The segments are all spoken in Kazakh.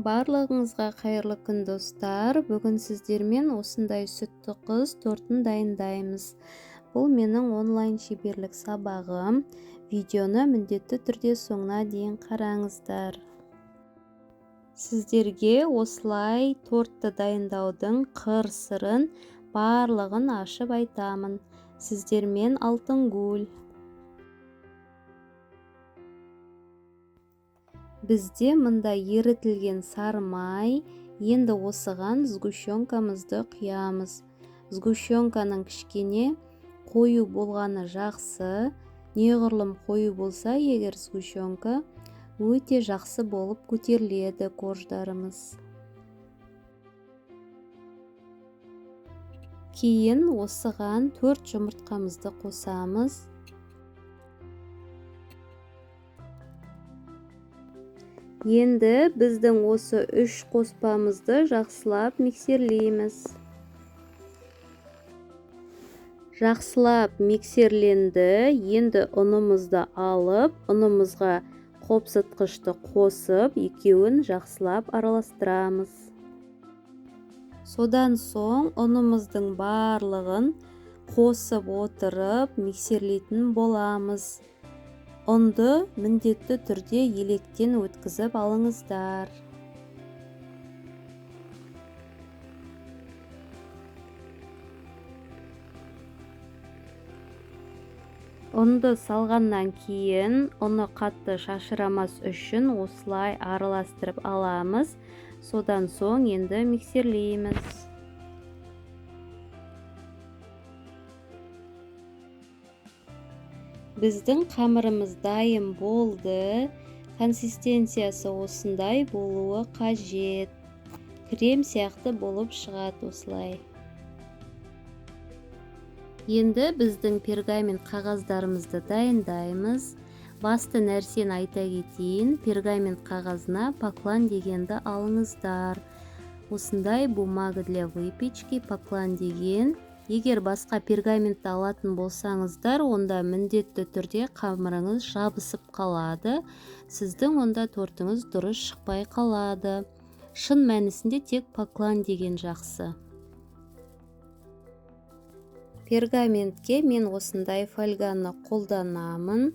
Барлығыңызға қайырлы күн достар. Бүгін сіздермен осындай сүтті қыз тортын дайындаймыз. Бұл менің онлайн шеберлік сабағым. Видеоны міндетті түрде соңына дейін қараңыздар. Сіздерге осылай тортты дайындаудың қыр-сырын барлығын ашып айтамын. Сіздермен Алтынгүл. Бізде мында ерітілген сары май, енді осыған сгущенкамызды құямыз. Сгущенканың кішкене қою болғаны жақсы. Неғұрлым қою болса, егер сгущенка өте жақсы болып көтеріледі корждарымыз. Кейін осыған 4 жұмыртқамызды қосамыз. Енді біздің осы 3 қоспамызды жақсылап миксерлейміз. Жақсылап миксерленді. Енді ұнымызды алып, ұнымызға қопсытқышты қосып, екеуін жақсылап араластырамыз. Содан соң ұнымыздың барлығын қосып отырып миксерлейтін боламыз. Ұнды міндетті түрде електен өткізіп алыңыздар. Ұнды салғаннан кейін, ұны қатты шашырамас үшін осылай араластырып аламыз. Содан соң енді миксерлейміз. Біздің қамырымыз дайын болды. Консистенциясы осындай болуы қажет. Крем сияқты болып шығады осылай. Енді біздің пергамент қағаздарымызды дайындаймыз. Басты нәрсені айта кетейін, пергамент қағазына поклан дегенді алыңыздар. Осындай бумага для выпечки, поклан деген. Егер басқа пергаментті алатын болсаңыздар, онда міндетті түрде қамырыңыз жабысып қалады. Сіздің онда тортыңыз дұрыс шықпай қалады. Шын мәнісінде тек поклан деген жақсы. Пергаментке мен осындай фольганы қолданамын.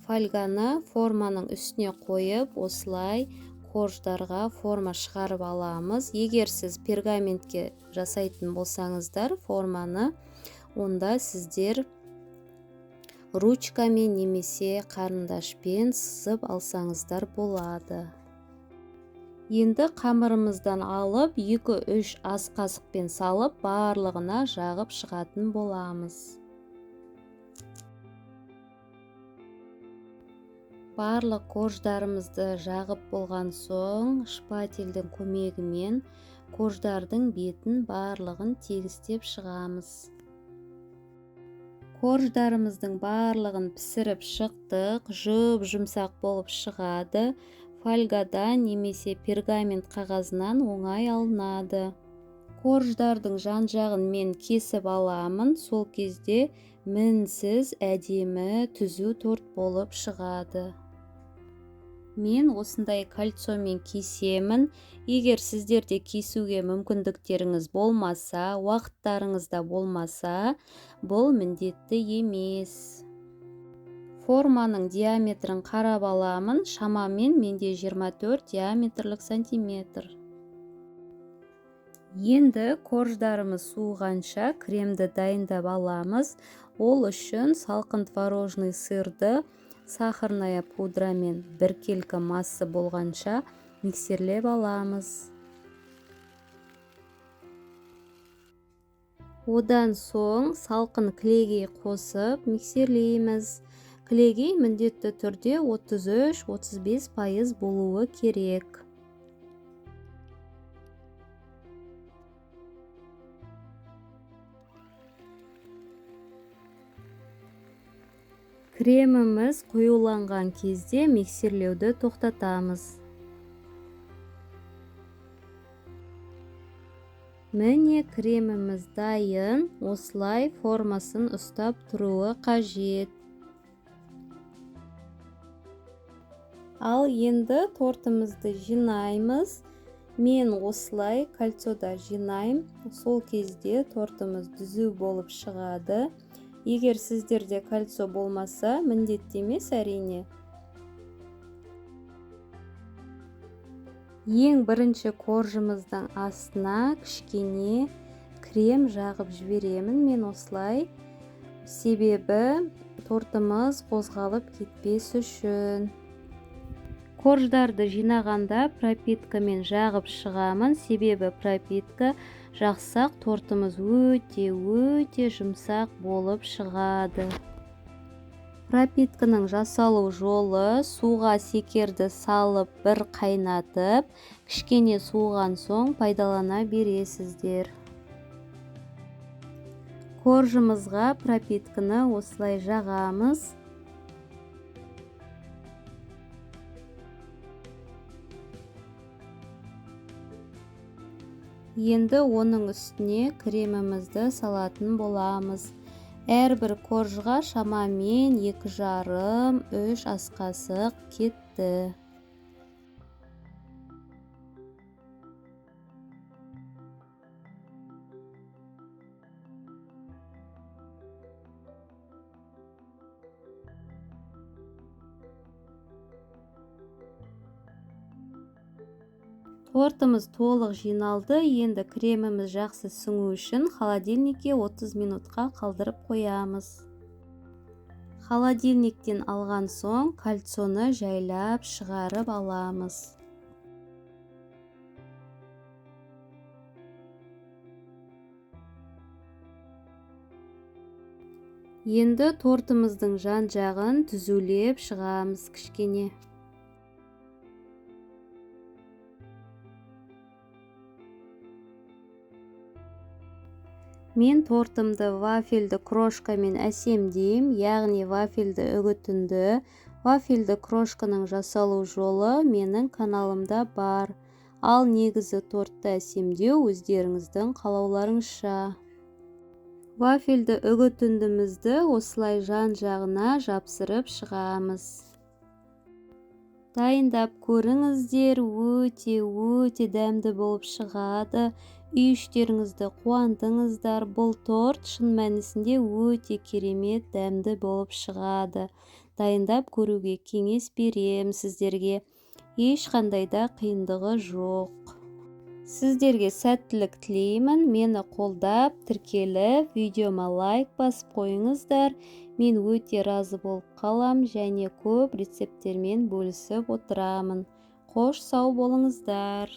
Фольганы форманың үстіне қойып, осылай корждарға форма шығарып аламыз. Егер сіз пергаментке жасайтын болсаңыздар форманы, онда сіздер ручкамен немесе қарындашпен сызып алсаңыздар болады. Енді қамырымыздан алып 2-3 ас қасықпен салып барлығына жағып шығатын боламыз. Барлық корждарымызды жағып болған соң, шпательдің көмегімен корждардың бетін барлығын тегістеп шығамыз. Корждарымыздың барлығын пісіріп шықтық, жұмсақ болып шығады. Фольгадан немесе пергамент қағазынан оңай алынады. Корждардың жан-жағын мен кесіп аламын, сол кезде мінсіз, әдемі, түзу торт болып шығады. Мен осындай кольцомен кесемін. Егер сіздерде кесуге мүмкіндіктеріңіз болмаса, уақыттарыңызда болмаса, бұл міндетті емес. Форманың диаметрін қарап аламын. Шамамен менде 24 диаметрлік сантиметр. Енді корждарымыз суығанша кремді дайындап аламыз. Ол үшін салқын творожный сырды сахарная пудрамен біркелкі массы болғанша миксерлеп аламыз. Одан соң салқын клегей қосып миксерлейміз. Клегей міндетті түрде 33-35% болуы керек. Креміміз қоюланған кезде миксерлеуді тоқтатамыз. Міне креміміз дайын, осылай формасын ұстап тұруы қажет. Ал енді тортымызды жинаймыз. Мен осылай кольцода жинайм. Сол кезде тортымыз түзу болып шығады. Егер сіздерде кольцо болмаса, міндетті емес әрине. Ең бірінші коржымыздың астына кішкене крем жағып жіберемін мен осылай. Себебі тортымыз қозғалып кетпес үшін. Корждарды жинағанда пропиткамен жағып шығамын. Себебі пропитка жақсақ тортымыз өте жұмсақ болып шығады. Пропитканың жасалу жолы: суға секерді салып бір қайнатып, кішкене суыған соң пайдалана бересіздер. Коржымызға пропитканы осылай жағамыз. Енді оның үстіне кремімізді салатын боламыз. Әрбір коржға шамамен 2,5-3 ас қасық кетті. Тортымыз толық жиналды. Енді креміміз жақсы сіңу үшін холодильникке 30 минутқа қалдырып қоямыз. Холодильниктен алған соң кольцоны жайлап шығарып аламыз. Енді тортымыздың жан жағын түзулеп шығамыз кішкене. Мен тортымды вафельді крошкамен әсемдейм, яғни вафельді үгітінді. Вафельді крошканың жасалу жолы менің каналымда бар. Ал негізі тортты әсемдеу өздеріңіздің қалауларыңызша. Вафельді үгітіндімізді осылай жан жағына жапсырып шығамыз. Дайындап көріңіздер, өте дәмді болып шығады. Үй-іштеріңізді қуантыңыздар. Бұл торт шын мәнісінде өте керемет дәмді болып шығады. Дайындап көруге кеңес берем сіздерге. Ешқандай да қиындығы жоқ. Сіздерге сәттілік тілеймін. Мені қолдап, тіркеліп, видеома лайк басып қойыңыздар. Мен өте разы болып қалам және көп рецепттермен бөлісіп отырамын. Қош сау болыңыздар.